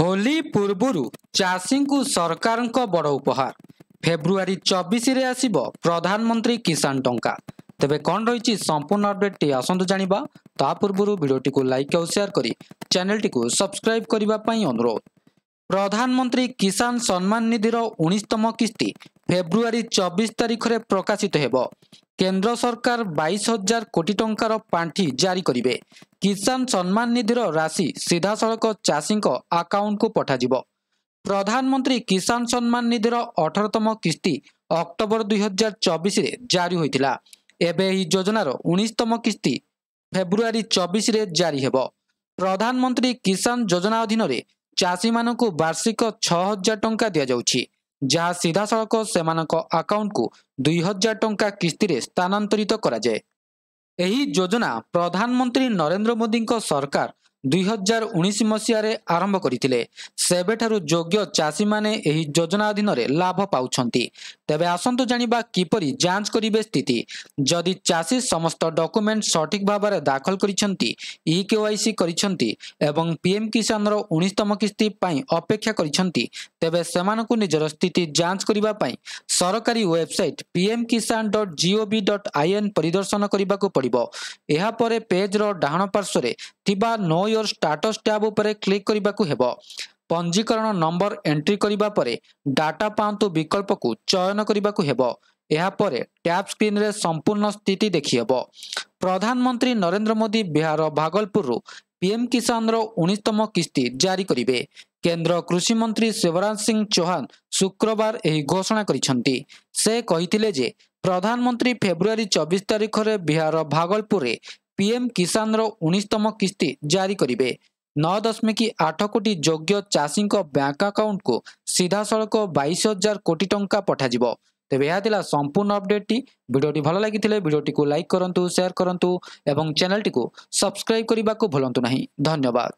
होली पूर्वरु चाषी को सरकार बड़ उपहार फेब्रुआरी 24 रे आसिबो प्रधानमंत्री किसान टंका। तेबे कौन रही संपूर्ण अपडेट टी आसंतु जानिबा। ता पूर्वरु वीडियोटी को लाइक और शेयर करी चैनल टी को सब्सक्राइब करबा पई अनुरोध। प्रधानमंत्री किसान सम्मान निधिर 19तम किस्ती फेब्रुआरी 24 तारिख रे प्रकाशित हेबो। केंद्र सरकार 22,000 कोटी टंकार पांठी जारी करिवे। किसान सम्मान निधिर राशि सीधा सड़क चाषी आकाउंट को पठाजिबो। प्रधानमंत्री किसान सम्मान निधिर 18तम किस्ती अक्टोबर 2024 रे जारी होइतिला। एबे एही योजनार 19तम किस्ती फेब्रुआरी 24 रे जारी हेबो। प्रधानमंत्री किसान योजना अधीन रे चाषी मानकु वार्षिक 6,000 टंका दिया जाउछि, जहाँ सीधा सड़क सेमानक अकाउंट को 2,000 टंका किस्ती रे स्थानांतरित करा जाए। एही योजना प्रधानमंत्री नरेंद्र मोदी सरकार 2019 मसीह आरंभ करथिले। सेबेठारु योग्य चाषी माने एही योजना अधीन रे लाभ पाउछंती। तेबे आसंतु जानिबा किपरि जांच करिवे स्थिति। जदि चाषी समस्त डॉक्यूमेंट सठिक भाबरे दाखल करिसंती, ई-केवाईसी करिसंती एवं पीएम किसान रो 19तम किस्ती पई अपेक्षा करिसंती, तेबे सेमानकु निजर स्थिति जांच करिबा पई सरकारी वेबसाइट pmkisan.gov.in परिदर्शन करिबाकु पड़िबो। एहा परे पेज रो डाहाण पार्श्व रे थिबा नो योर स्टाटस टैब उपरे क्लिक करिबाकु हेबो। पंजीकरण नंबर एंट्री करिबा परे डाटा पांतु विकल्प को चयन करिबाकु हेबो। एहा परे टैब स्क्रीन रे संपूर्ण स्थिति देखि हेबो। प्रधानमंत्री नरेंद्र मोदी बिहार भागलपुर रु पीएम किसान रो 19तम किस्ती जारी करिवे। केंद्र कृषि मंत्री शिवराज सिंह चौहान शुक्रवार एही घोषणा करिसंती। से कहिथिले जे प्रधानमंत्री फेब्रुआरी 24 तारिख रे बिहार भागलपुर रे पीएम किसान रो 19तम किस्ती जारी करिवे। 9.8 कोटी योग्य चाषी बैंक अकाउंट को सीधा सड़क 22,000 कोटी टंका पठाजिबो। तेबे यह थिला संपूर्ण अपडेट टी। वीडियोटी भल लागिथिले वीडियोटी को लाइक करंतु, शेयर करंतु एवं चैनल टी को सब्सक्राइब करबा को भूलंतु नहीं। धन्यवाद।